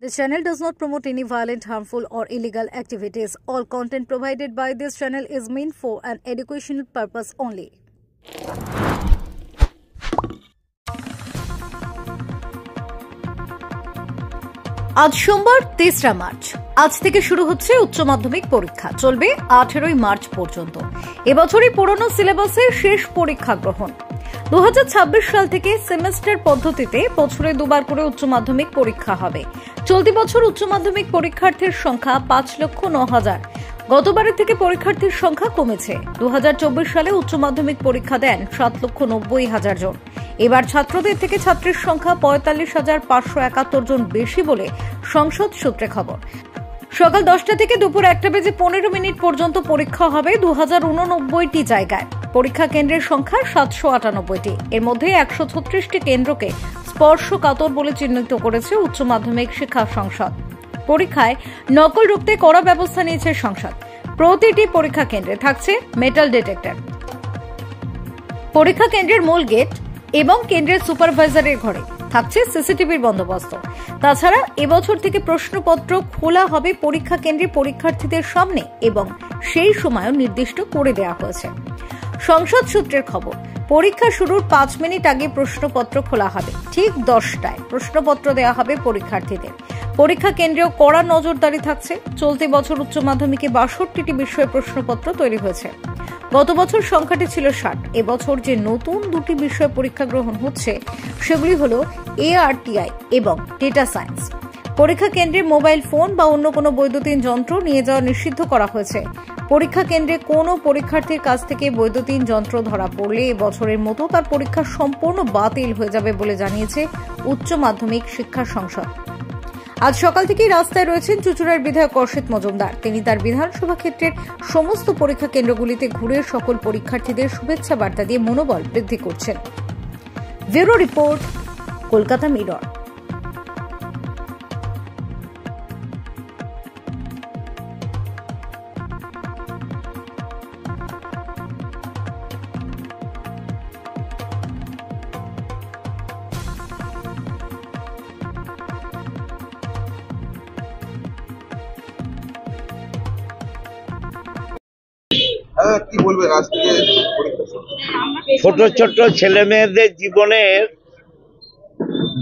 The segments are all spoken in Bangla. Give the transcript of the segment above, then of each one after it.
This channel does not promote any violent, harmful, or illegal activities. All content provided by this channel is meant for an educational purpose only. আজ সোমবার ৩রা মার্চ। আজ থেকে শুরু হচ্ছে উচ্চ মাধ্যমিক পরীক্ষা, চলবে 18 মার্চ পর্যন্ত। এবছরই পুরনো সিলেবাসের শেষ পরীক্ষা গ্রহণ। 2026 সাল থেকে সেমেস্টার পদ্ধতিতে বছরে দুবার করে উচ্চ মাধ্যমিক পরীক্ষা হবে। চলতি বছর উচ্চ মাধ্যমিক পরীক্ষার্থীর সংখ্যা 5,09,000। গতবারের থেকে পরীক্ষার্থীর সংখ্যা কমেছে। 2024 সালে উচ্চ মাধ্যমিক পরীক্ষা দেন 7,90,000 জন। এবার ছাত্রদের থেকে ছাত্রীর সংখ্যা 45,571 জন বেশি বলে সংসদ সূত্রে খবর। সকাল 10টা থেকে দুপুর 1:15 পর্যন্ত পরীক্ষা হবে 2089টি জায়গায়। পরীক্ষা কেন্দ্রের সংখ্যা 798টি। এর মধ্যে 136টি কেন্দ্রকে স্পর্শকাতর বলে চিহ্নিত করেছে উচ্চ মাধ্যমিক শিক্ষা সংসদ। পরীক্ষায় নকল রুখতে কড়া ব্যবস্থা নিয়েছে সংসদ। প্রতিটি পরীক্ষা কেন্দ্রে থাকছে মেটাল ডিটেক্টর। পরীক্ষা কেন্দ্রের মূল গেট এবং কেন্দ্রের সুপারভাইজারের ঘরে থাকছে সিসিটিভির বন্দোবস্ত। তাছাড়া এবছর থেকে প্রশ্নপত্র খোলা হবে পরীক্ষা কেন্দ্রে পরীক্ষার্থীদের সামনে এবং সেই সময়ও নির্দিষ্ট করে দেওয়া হয়েছে। সংসদ সূত্রের খবর, পরীক্ষা শুরুর 5 মিনিট আগে প্রশ্নপত্র খোলা হবে। ঠিক 10টায় প্রশ্নপত্র দেওয়া হবে পরীক্ষার্থীদের। পরীক্ষা কেন্দ্রেও কড়া নজরদারি থাকছে। চলতি বছর উচ্চ মাধ্যমিকে 62টি বিষয়ে প্রশ্নপত্র তৈরি হয়েছে। গত বছর সংখ্যাটি ছিল 60। এবছর যে নতুন 2টি বিষয়ে পরীক্ষা গ্রহণ হচ্ছে সেগুলি হল ARTI এবং ডেটা সায়েন্স। পরীক্ষা কেন্দ্রে মোবাইল ফোন বা অন্য কোনো বৈদ্যুতিন যন্ত্র নিয়ে যাওয়া নিষিদ্ধ করা হয়েছে। পরীক্ষা কেন্দ্রে কোনো পরীক্ষার্থীর কাছ থেকে বৈদ্যুতিন যন্ত্র ধরা পড়লে এবছরের মতো তার পরীক্ষা সম্পূর্ণ বাতিল হয়ে যাবে বলে জানিয়েছে উচ্চ মাধ্যমিক শিক্ষা সংসদ। আজ সকাল থেকেই রাস্তায় রয়েছেন চুঁচুড়ার বিধায়ক অসিত মজুমদার। তিনি তার বিধানসভা ক্ষেত্রের সমস্ত পরীক্ষা কেন্দ্রগুলিতে ঘুরে সকল পরীক্ষার্থীদের শুভেচ্ছা বার্তা দিয়ে মনোবল বৃদ্ধি করছেন। Bureau report, Kolkata mirror. কি বলবে আজ থেকে ছোট ছোট ছেলে মেয়েদের জীবনের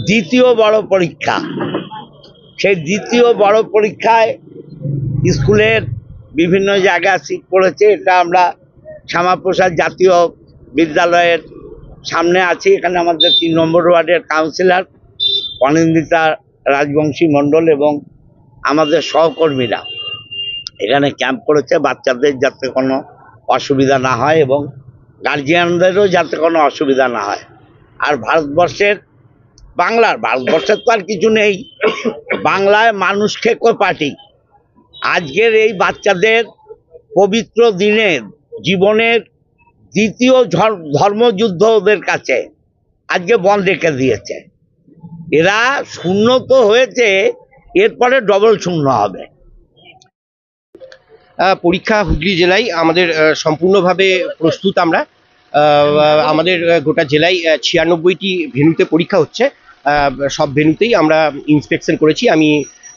দ্বিতীয় বড় পরীক্ষা। সেই দ্বিতীয় বড় পরীক্ষায় স্কুলের বিভিন্ন জায়গায় সিট পড়েছে। এটা আমরা শ্যামাপ্রসাদ জাতীয় বিদ্যালয়ের সামনে আছি। এখানে আমাদের 3 নম্বর ওয়ার্ডের কাউন্সিলর অনিন্দিতা রাজবংশী মণ্ডল এবং আমাদের সহকর্মীরা এখানে ক্যাম্প করেছে, বাচ্চাদের যাতে কোনো অসুবিধা না হয় এবং গার্জিয়ানদেরও যাতে কোনো অসুবিধা না হয়। আর ভারতবর্ষের ভারতবর্ষের তো আর কিছু নেই, বাংলায় মানুষ খেকো পার্টি আজকের এই বাচ্চাদের পবিত্র দিনে জীবনের দ্বিতীয় ধর্মযুদ্ধ ওদের কাছে আজকে বন্ধ রেখে দিয়েছে। এরা শূন্য তো হয়েছে, এরপরে ডবল শূন্য হবে। পরীক্ষা হুগলি জেলায় আমাদের সম্পূর্ণভাবে প্রস্তুত। আমরা আমাদের গোটা জেলায় 96টি ভেন্যুতে পরীক্ষা হচ্ছে। সব ভেন্যুতেই আমরা ইন্সপেকশন করেছি। আমি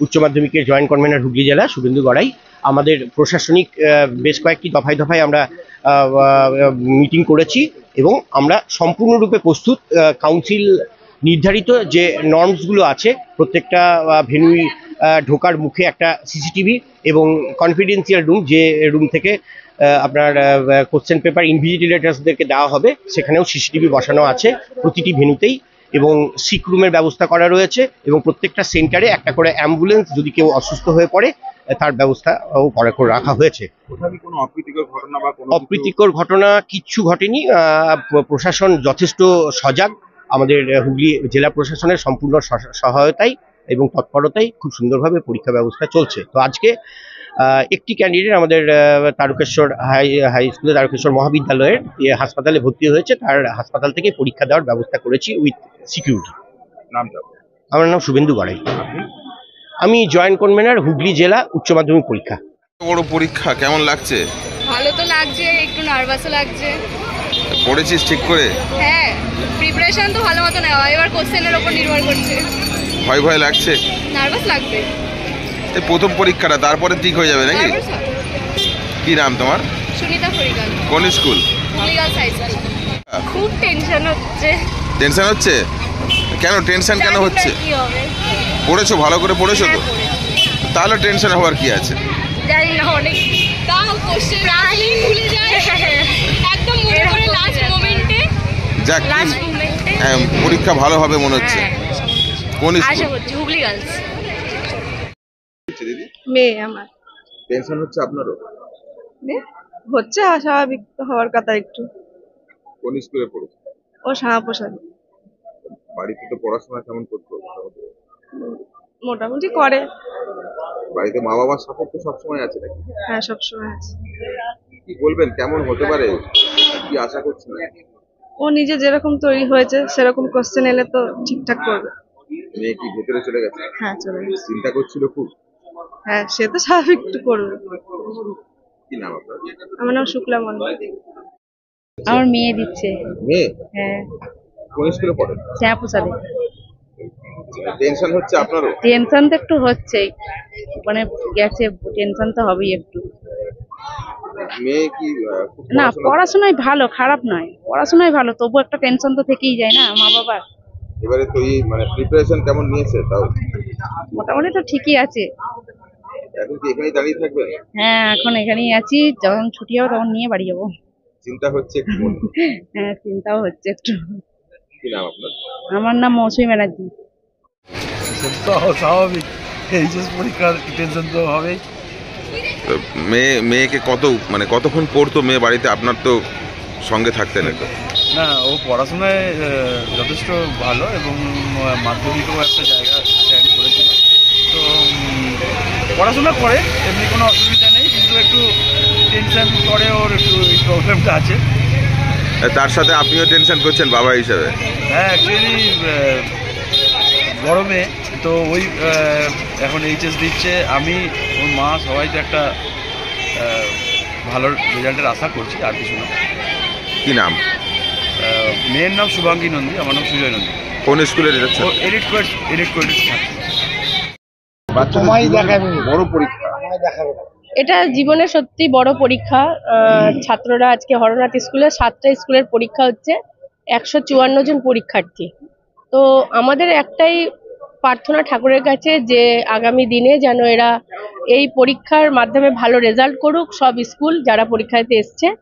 উচ্চ মাধ্যমিকের জয়েন্ট কনভেনার হুগলি জেলা শুভেন্দু গড়াই। আমাদের প্রশাসনিক বেশ কয়েকটি দফায় দফায় আমরা মিটিং করেছি এবং আমরা সম্পূর্ণরূপে প্রস্তুত। কাউন্সিল নির্ধারিত যে নর্মসগুলো আছে, প্রত্যেকটা ভেন্যুই ঢোকার মুখে একটা সিসিটিভি এবং কনফিডেন্সিয়াল রুম, যে রুম থেকে আপনার কোশ্চেন পেপার ইনভিজিলেটার্সদেরকে দেওয়া হবে, সেখানেও সিসিটিভি বসানো আছে প্রতিটি ভেন্যুতেই এবং সিক রুমের ব্যবস্থা করা রয়েছে এবং প্রত্যেকটা সেন্টারে একটা করে অ্যাম্বুলেন্স, যদি কেউ অসুস্থ হয়ে পড়ে তার ব্যবস্থাও করে রাখা হয়েছে। অপ্রীতিকর ঘটনা কিচ্ছু ঘটেনি। প্রশাসন যথেষ্ট সজাগ। আমাদের হুগলি জেলা প্রশাসনের সম্পূর্ণ সহায়তায় এবং তৎপরতাই খুব সুন্দরভাবে পরীক্ষা ব্যবস্থা চলছে। তো আজকে একটি ক্যান্ডিডেট আমাদের তারকেশ্বর হাই স্কুলে, তারকেশ্বর মহাবিদ্যালয়ের হাসপাতালে ভর্তি হয়েছে। তার হাসপাতাল থেকে পরীক্ষা দেওয়ার ব্যবস্থা করেছি উইথ সিকিউরিটি। আমার নাম শুভেন্দু গড়াই। আমি জয়েন্ট কনভেনার হুগলি জেলা উচ্চ মাধ্যমিক পরীক্ষা। বড় পরীক্ষা কেমন লাগছে? ভালো তো লাগছে, একটু নার্ভাসও লাগছে। পড়েছিস ঠিক করে? হ্যাঁ, প্রিপারেশন তো ভালো মতো নেওয়া, এবার কোশ্চেনের উপর নির্ভর করছে। ভয় ভয় লাগছে? নার্ভাস লাগবে। এই প্রথম পরীক্ষাটা, তারপরে ঠিক হয়ে যাবে নাকি? Nervous হবে। কি নাম তোমার? সুনিতা ফরিকাল, কোন school? Hooghly girls high school. খুব টেনশন হচ্ছে। টেনশন হচ্ছে? কেন টেনশন কেন জানি না হচ্ছে? কি হবে। পড়েছো, ভালো করে পড়েছো তো? হ্যাঁ, পড়েছি। তাহলে টেনশন হওয়ার কি আছে? জানি না, অনেক তাও কোশ্চেন প্রায়ই ভুলে যায়। একদম মনে করে লাস্ট মোমেন্টে। যাক, লাস্ট মোমেন্টে পরীক্ষা ভালো হবে মনে হচ্ছে। কোন আশা স্কুল? করছি হুগলি গার্লস। দিদি মেয়ে আমার টেনশন হচ্ছে আপনারও? হচ্ছে, স্বাভাবিক তো হওয়ার কথা একটু। কোন স্কুলে পড়েছো? ও শ্যামাপ্রসাদ। বাড়িতে তো পড়াশোনা কেমন করতো? মোটামুটি করে। বাড়িতে মা বাবার সাপোর্ট তো সবসময় আছে নাকি? হ্যাঁ, সবসময় আছে। কি বলবেন, কেমন হতে পারে, কি আশা করছেন? ও নিজে যেরকম তৈরি হয়েছে সেরকম কোশ্চেন এলে তো ঠিকঠাক করবে। মেয়ে কি ভেতরে চলে গেছে? হ্যাঁ, চলে গেছে। চিন্তা করছিল খুব? হ্যাঁ, সে তো স্বাভাবিক একটু করবে। কি নাম আপনার? আমার নাম শুক্লা মন্ডল। আমার মেয়ে দিচ্ছে। মেয়ে? হ্যাঁ, কোন স্কুলে পড়ে? শ্যামাপ্রসাদে। টেনশন হচ্ছে আপনারও? টেনশন তো একটু হচ্ছেই, মানে গেছে, টেনশন তো হবেই একটু। মেয়ে কি খুব না, পড়াশোনা- পড়াশোনায় ভালো, খারাপ নয়, পড়াশোনায় ভালো, তবু একটা টেনশন তো থেকেই যায় না মা বাবার। এবারে তো এই মানে প্রিপারেশন কেমন নিয়েছে তাও? মোটামুটি তো ঠিকই আছে। এখন কি এখানেই দাঁড়িয়ে থাকবে? হ্যাঁ, এখন এখানেই আছি, যখন ছুটি হবে তখন নিয়ে বাড়ি যাবো। চিন্তা হচ্ছে একটু মনে? হ্যাঁ, চিন্তাও হচ্ছে একটু। কি নাম আপনার? আমার নাম মৌসুমী ব্যানার্জি। তো স্বাভাবিক, এইচএস পরীক্ষার টেনশন তো হবেই। তো মেয়েকে কতক্ষণ পড়তো মেয়ে বাড়িতে? আপনার তো সঙ্গে থাকতেন তো? না, ও পড়াশোনায় যথেষ্ট ভালো এবং মাধ্যমিকও একটা জায়গা তৈরি করেছিল। তো পড়াশোনা করে, এমনি কোনো অসুবিধা নেই, কিন্তু একটু টেনশন করে, ওর একটু এই প্রবলেমটা আছে। তার সাথে আপনিও টেনশন করছেন বাবা হিসাবে? হ্যাঁ, অ্যাকচুয়ালি বড় মেয়ে তো, ওই এখন এইচএস দিচ্ছে, আমি ওর মা সবাই তো একটা ভালো রেজাল্টের আশা করছি, আর কিছু না। কি নাম? মেয়ের নাম শুভাঙ্গী নন্দী, আমার নাম সুজয় নন্দী। কোন স্কুলে যাচ্ছে? ও এডিট করে বড় পরীক্ষা। এটা জীবনে সত্যি বড় পরীক্ষা। ছাত্ররা আজকে হরনাথ স্কুলে 7টা স্কুলের পরীক্ষা হচ্ছে, 154 জন পরীক্ষার্থী। তো আমাদের একটাই প্রার্থনা ঠাকুরের কাছে যে আগামী দিনে যেন এরা এই পরীক্ষার মাধ্যমে ভালো রেজাল্ট করুক, সব স্কুল যারা পরীক্ষাতে এসছে,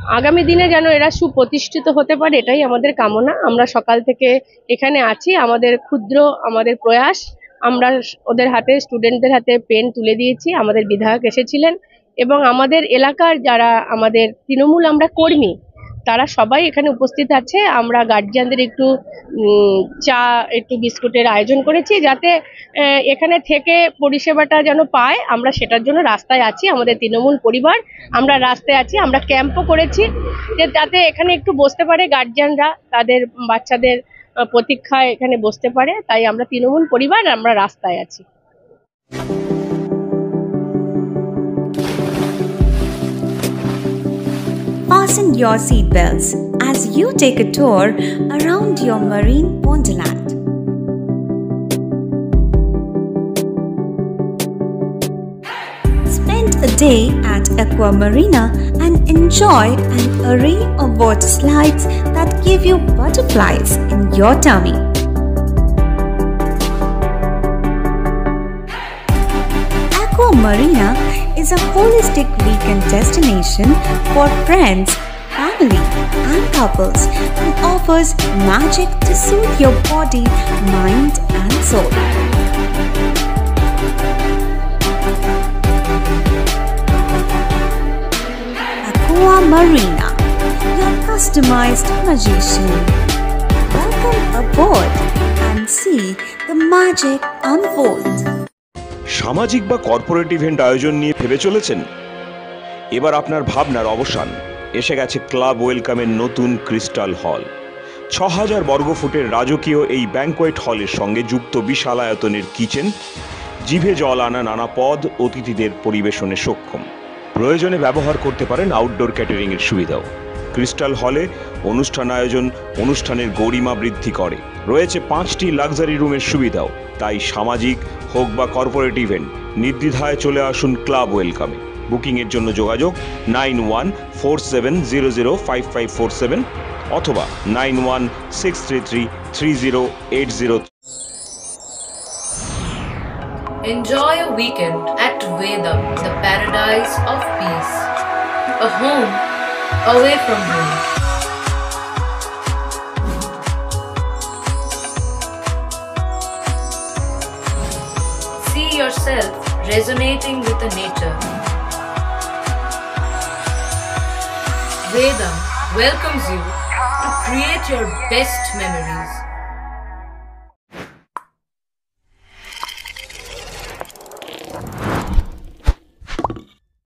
আগামী দিনে যেন এরা সুপ্রতিষ্ঠিত হতে পারে, এটাই আমাদের কামনা। আমরা সকাল থেকে এখানে আছি, আমাদের প্রয়াস, আমরা ওদের হাতে, স্টুডেন্টদের হাতে পেন তুলে দিয়েছি। আমাদের বিধায়ক এসেছিলেন এবং আমাদের এলাকার যারা আমাদের তৃণমূল আমরা কর্মী, তারা সবাই এখানে উপস্থিত আছে। আমরা গার্জিয়ানদের একটু চা, একটু বিস্কুটের আয়োজন করেছি, যাতে এখানে থেকে পরিষেবাটা যেন পায়। আমরা সেটার জন্য রাস্তায় আছি, আমাদের তৃণমূল পরিবার আমরা রাস্তায় আছি। আমরা ক্যাম্পও করেছি যে যাতে এখানে একটু বসতে পারে গার্জিয়ানরা, তাদের বাচ্চাদের প্রতীক্ষায় এখানে বসতে পারে। তাই আমরা তৃণমূল পরিবার, আমরা রাস্তায় আছি। Fasten your seatbelts as you take a tour around your marine wonderland. Spend a day at Aqua Marina and enjoy an array of water slides that give you butterflies in your tummy. Aqua Marina is a holistic weekend destination for friends, family, and couples and offers magic to soothe your body, mind, and soul. Aqua Marina, your customized magician. Welcome aboard and see the magic unfold. সামাজিক বা কর্পোরেট ইভেন্ট আয়োজন নিয়ে ভেবে চলেছেন? এবার আপনার ভাবনার অবসান। এসে গেছে ক্লাব ওয়েলকামের নতুন ক্রিস্টাল হল। 6000 বর্গফুটের রাজকীয় এই ব্যাংকোয়েট হলের সঙ্গে যুক্ত বিশাল আয়তনের কিচেন, জিভে জল আনা নানা পদ অতিথিদের পরিবেশনে সক্ষম। প্রয়োজনে ব্যবহার করতে পারেন আউটডোর ক্যাটারিং এর সুবিধাও। ক্রিস্টাল হলে অনুষ্ঠান আয়োজন অনুষ্ঠানের গরিমা বৃদ্ধি করে। রয়েছে 5টি লাক্সারি রুমের সুবিধাও। তাই সামাজিক হোক বা কর্পোরেট ইভেন্ট নির্দ্বিধায় চলে আসুন ক্লাব ওয়েলকামে। বুকিংয়ের জন্য যোগাযোগ 9147005547 অথবা 9163330803। Enjoy a weekend at Vedam, the paradise of peace. A home away from home. See yourself resonating with the nature. Vedam welcomes you to create your best memories.